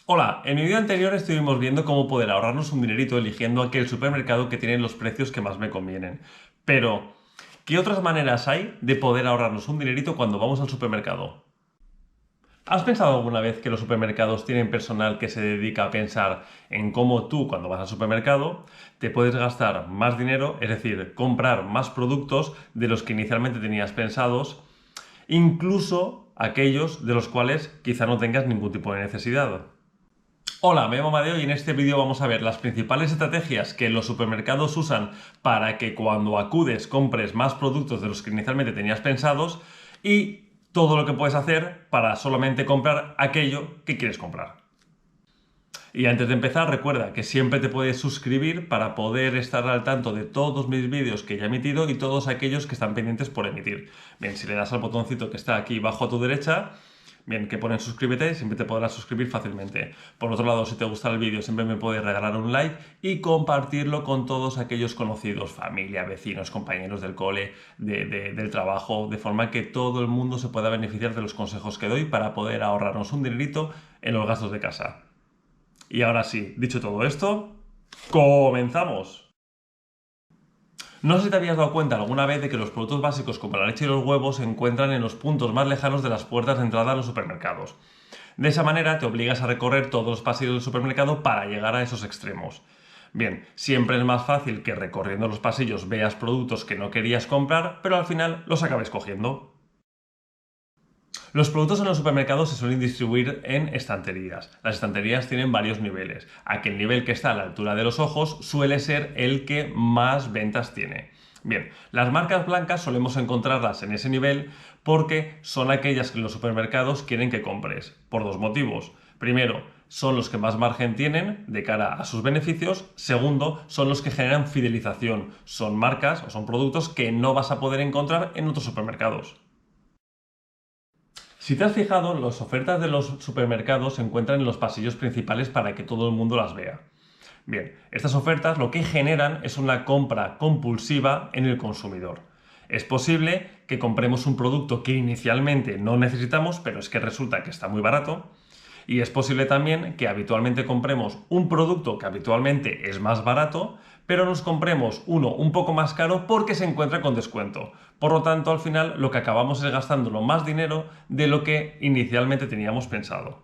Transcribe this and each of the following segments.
Hola, en el vídeo anterior estuvimos viendo cómo poder ahorrarnos un dinerito eligiendo aquel supermercado que tiene los precios que más me convienen. Pero, ¿qué otras maneras hay de poder ahorrarnos un dinerito cuando vamos al supermercado? ¿Has pensado alguna vez que los supermercados tienen personal que se dedica a pensar en cómo tú, cuando vas al supermercado, te puedes gastar más dinero, es decir, comprar más productos de los que inicialmente tenías pensados, incluso aquellos de los cuales quizá no tengas ningún tipo de necesidad? Hola, me llamo Amadeo y en este vídeo vamos a ver las principales estrategias que los supermercados usan para que cuando acudes compres más productos de los que inicialmente tenías pensados y todo lo que puedes hacer para solamente comprar aquello que quieres comprar. Y antes de empezar, recuerda que siempre te puedes suscribir para poder estar al tanto de todos mis vídeos que ya he emitido y todos aquellos que están pendientes por emitir. Bien, si le das al botoncito que está aquí abajo a tu derecha, bien, que pone suscríbete, siempre te podrás suscribir fácilmente. Por otro lado, si te gusta el vídeo, siempre me puedes regalar un like y compartirlo con todos aquellos conocidos, familia, vecinos, compañeros del cole, del trabajo, de forma que todo el mundo se pueda beneficiar de los consejos que doy para poder ahorrarnos un dinerito en los gastos de casa. Y ahora sí, dicho todo esto, ¡comenzamos! No sé si te habías dado cuenta alguna vez de que los productos básicos como la leche y los huevos se encuentran en los puntos más lejanos de las puertas de entrada a los supermercados. De esa manera te obligas a recorrer todos los pasillos del supermercado para llegar a esos extremos. Bien, siempre es más fácil que recorriendo los pasillos veas productos que no querías comprar, pero al final los acabes cogiendo. Los productos en los supermercados se suelen distribuir en estanterías. Las estanterías tienen varios niveles. Aquel nivel que está a la altura de los ojos suele ser el que más ventas tiene. Bien, las marcas blancas solemos encontrarlas en ese nivel porque son aquellas que los supermercados quieren que compres, por dos motivos. Primero, son los que más margen tienen de cara a sus beneficios. Segundo, son los que generan fidelización. Son marcas o son productos que no vas a poder encontrar en otros supermercados. Si te has fijado, las ofertas de los supermercados se encuentran en los pasillos principales para que todo el mundo las vea. Bien, estas ofertas lo que generan es una compra compulsiva en el consumidor. Es posible que compremos un producto que inicialmente no necesitamos, pero es que resulta que está muy barato. Y es posible también que habitualmente compremos un producto que habitualmente es más barato, pero nos compremos uno un poco más caro porque se encuentra con descuento. Por lo tanto, al final lo que acabamos es gastándolo más dinero de lo que inicialmente teníamos pensado.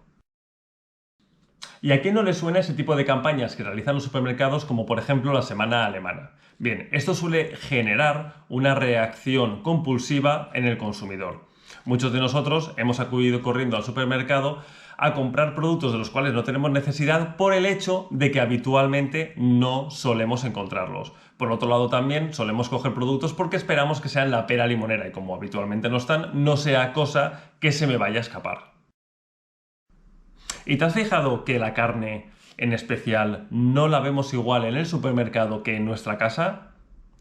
¿Y a quién no le suena ese tipo de campañas que realizan los supermercados, como por ejemplo la semana alemana? Bien, esto suele generar una reacción compulsiva en el consumidor. Muchos de nosotros hemos acudido corriendo al supermercado a comprar productos de los cuales no tenemos necesidad por el hecho de que habitualmente no solemos encontrarlos. Por otro lado, también solemos coger productos porque esperamos que sean la pera limonera y como habitualmente no están, no sea cosa que se me vaya a escapar. ¿Y te has fijado que la carne, en especial, no la vemos igual en el supermercado que en nuestra casa?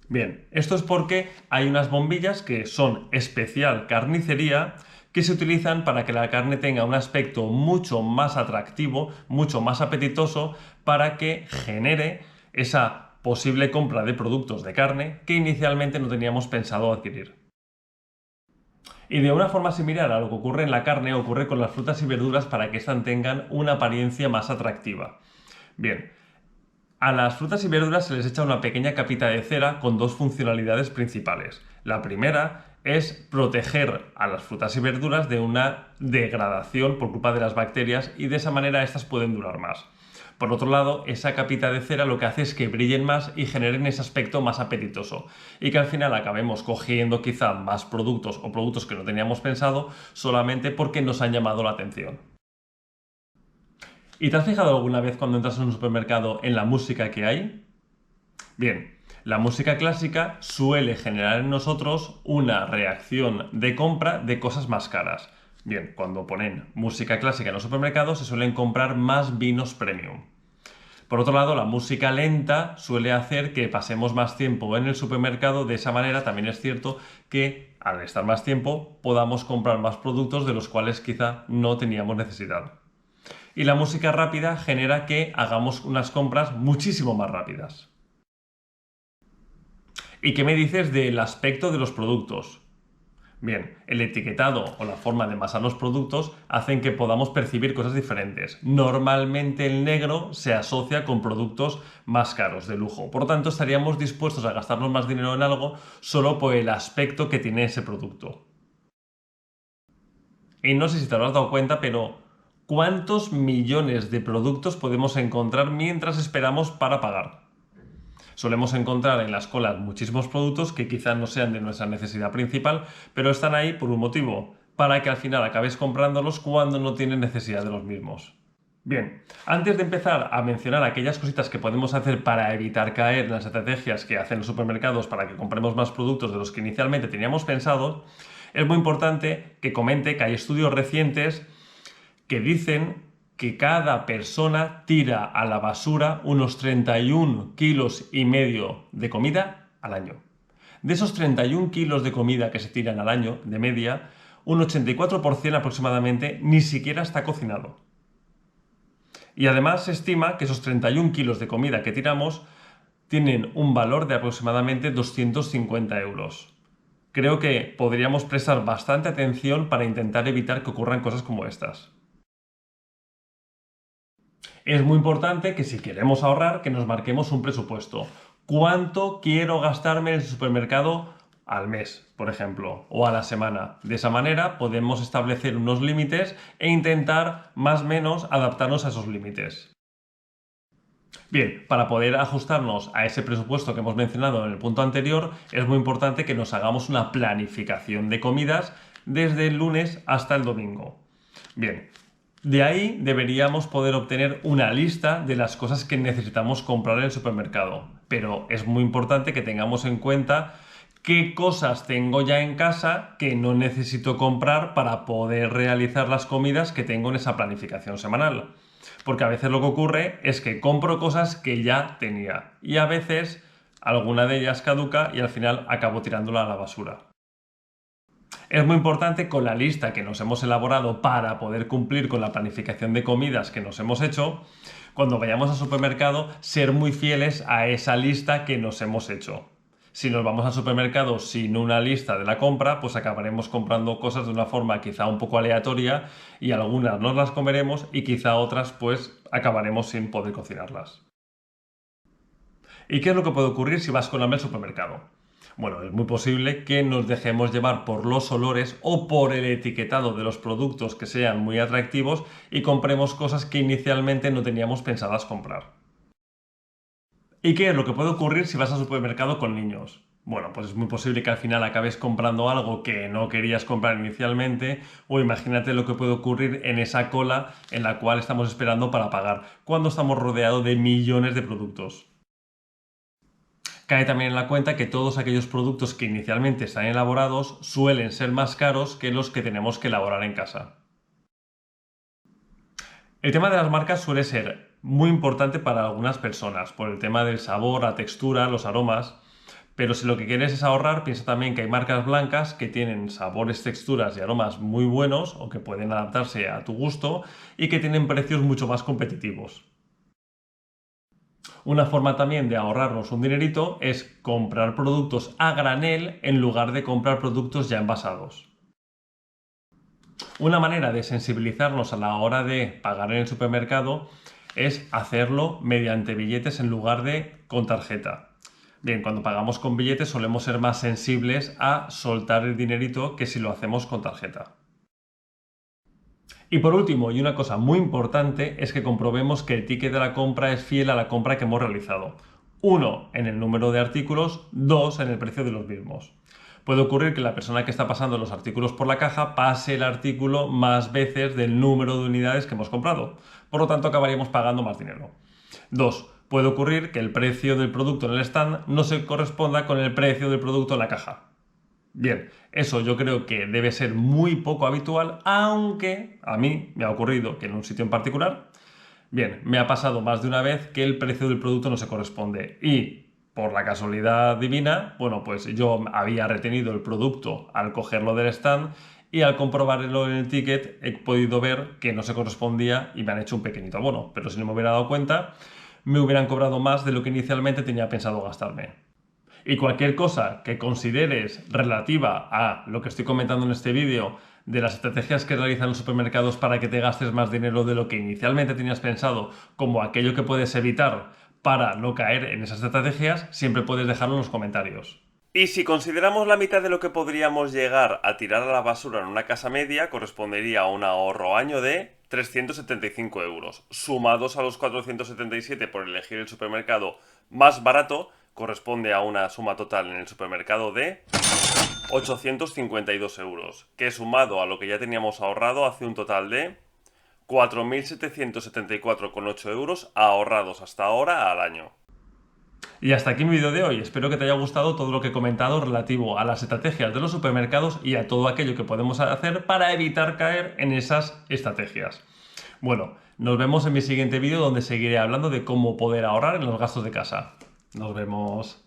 Bien, esto es porque hay unas bombillas que son especial carnicería que se utilizan para que la carne tenga un aspecto mucho más atractivo, mucho más apetitoso, para que genere esa posible compra de productos de carne que inicialmente no teníamos pensado adquirir. Y de una forma similar a lo que ocurre en la carne, ocurre con las frutas y verduras para que éstas tengan una apariencia más atractiva. Bien, a las frutas y verduras se les echa una pequeña capita de cera con dos funcionalidades principales. La primera es proteger a las frutas y verduras de una degradación por culpa de las bacterias y de esa manera estas pueden durar más. Por otro lado, esa capita de cera lo que hace es que brillen más y generen ese aspecto más apetitoso y que al final acabemos cogiendo quizá más productos o productos que no teníamos pensado solamente porque nos han llamado la atención. ¿Y te has fijado alguna vez cuando entras en un supermercado en la música que hay? Bien, la música clásica suele generar en nosotros una reacción de compra de cosas más caras. Bien, cuando ponen música clásica en los supermercados se suelen comprar más vinos premium. Por otro lado, la música lenta suele hacer que pasemos más tiempo en el supermercado. De esa manera también es cierto que al estar más tiempo podamos comprar más productos de los cuales quizá no teníamos necesidad. Y la música rápida genera que hagamos unas compras muchísimo más rápidas. ¿Y qué me dices del aspecto de los productos? Bien, el etiquetado o la forma de envasar los productos hacen que podamos percibir cosas diferentes. Normalmente el negro se asocia con productos más caros, de lujo. Por lo tanto, estaríamos dispuestos a gastarnos más dinero en algo solo por el aspecto que tiene ese producto. Y no sé si te habrás dado cuenta, pero ¿cuántos millones de productos podemos encontrar mientras esperamos para pagar? Solemos encontrar en las colas muchísimos productos que quizás no sean de nuestra necesidad principal, pero están ahí por un motivo, para que al final acabes comprándolos cuando no tienes necesidad de los mismos. Bien, antes de empezar a mencionar aquellas cositas que podemos hacer para evitar caer en las estrategias que hacen los supermercados para que compremos más productos de los que inicialmente teníamos pensado, es muy importante que comente que hay estudios recientes que dicen que cada persona tira a la basura unos 31 kilos y medio de comida al año. De esos 31 kilos de comida que se tiran al año, de media, un 84% aproximadamente ni siquiera está cocinado. Y además se estima que esos 31 kilos de comida que tiramos tienen un valor de aproximadamente 250 euros. Creo que podríamos prestar bastante atención para intentar evitar que ocurran cosas como estas. Es muy importante que si queremos ahorrar, que nos marquemos un presupuesto. ¿Cuánto quiero gastarme en el supermercado al mes, por ejemplo, o a la semana? De esa manera podemos establecer unos límites e intentar más o menos adaptarnos a esos límites. Bien, para poder ajustarnos a ese presupuesto que hemos mencionado en el punto anterior, es muy importante que nos hagamos una planificación de comidas desde el lunes hasta el domingo. Bien, de ahí deberíamos poder obtener una lista de las cosas que necesitamos comprar en el supermercado. Pero es muy importante que tengamos en cuenta qué cosas tengo ya en casa que no necesito comprar para poder realizar las comidas que tengo en esa planificación semanal. Porque a veces lo que ocurre es que compro cosas que ya tenía y a veces alguna de ellas caduca y al final acabo tirándola a la basura. Es muy importante con la lista que nos hemos elaborado para poder cumplir con la planificación de comidas que nos hemos hecho, cuando vayamos al supermercado, ser muy fieles a esa lista que nos hemos hecho. Si nos vamos al supermercado sin una lista de la compra, pues acabaremos comprando cosas de una forma quizá un poco aleatoria y algunas nos las comeremos y quizá otras pues acabaremos sin poder cocinarlas. ¿Y qué es lo que puede ocurrir si vas con hambre al supermercado? Bueno, es muy posible que nos dejemos llevar por los olores o por el etiquetado de los productos que sean muy atractivos y compremos cosas que inicialmente no teníamos pensadas comprar. ¿Y qué es lo que puede ocurrir si vas al supermercado con niños? Bueno, pues es muy posible que al final acabes comprando algo que no querías comprar inicialmente, o imagínate lo que puede ocurrir en esa cola en la cual estamos esperando para pagar, cuando estamos rodeados de millones de productos. Cae también en la cuenta que todos aquellos productos que inicialmente están elaborados suelen ser más caros que los que tenemos que elaborar en casa. El tema de las marcas suele ser muy importante para algunas personas, por el tema del sabor, la textura, los aromas. Pero si lo que quieres es ahorrar, piensa también que hay marcas blancas que tienen sabores, texturas y aromas muy buenos o que pueden adaptarse a tu gusto y que tienen precios mucho más competitivos. Una forma también de ahorrarnos un dinerito es comprar productos a granel en lugar de comprar productos ya envasados. Una manera de sensibilizarnos a la hora de pagar en el supermercado es hacerlo mediante billetes en lugar de con tarjeta. Bien, cuando pagamos con billetes solemos ser más sensibles a soltar el dinerito que si lo hacemos con tarjeta. Y por último, y una cosa muy importante, es que comprobemos que el ticket de la compra es fiel a la compra que hemos realizado. 1, en el número de artículos, 2, en el precio de los mismos. Puede ocurrir que la persona que está pasando los artículos por la caja pase el artículo más veces del número de unidades que hemos comprado. Por lo tanto, acabaríamos pagando más dinero. 2, puede ocurrir que el precio del producto en el stand no se corresponda con el precio del producto en la caja. Bien, eso yo creo que debe ser muy poco habitual, aunque a mí me ha ocurrido que en un sitio en particular, bien, me ha pasado más de una vez que el precio del producto no se corresponde y por la casualidad divina, bueno, pues yo había retenido el producto al cogerlo del stand y al comprobarlo en el ticket he podido ver que no se correspondía y me han hecho un pequeñito abono, pero si no me hubiera dado cuenta, me hubieran cobrado más de lo que inicialmente tenía pensado gastarme. Y cualquier cosa que consideres relativa a lo que estoy comentando en este vídeo, de las estrategias que realizan los supermercados para que te gastes más dinero de lo que inicialmente tenías pensado, como aquello que puedes evitar para no caer en esas estrategias, siempre puedes dejarlo en los comentarios. Y si consideramos la mitad de lo que podríamos llegar a tirar a la basura en una casa media, correspondería a un ahorro año de 375 euros. Sumados a los 477 por elegir el supermercado más barato, corresponde a una suma total en el supermercado de 852 euros, que sumado a lo que ya teníamos ahorrado hace un total de 4.774,8 euros ahorrados hasta ahora al año. Y hasta aquí mi vídeo de hoy. Espero que te haya gustado todo lo que he comentado relativo a las estrategias de los supermercados y a todo aquello que podemos hacer para evitar caer en esas estrategias. Bueno, nos vemos en mi siguiente vídeo donde seguiré hablando de cómo poder ahorrar en los gastos de casa. Nos vemos.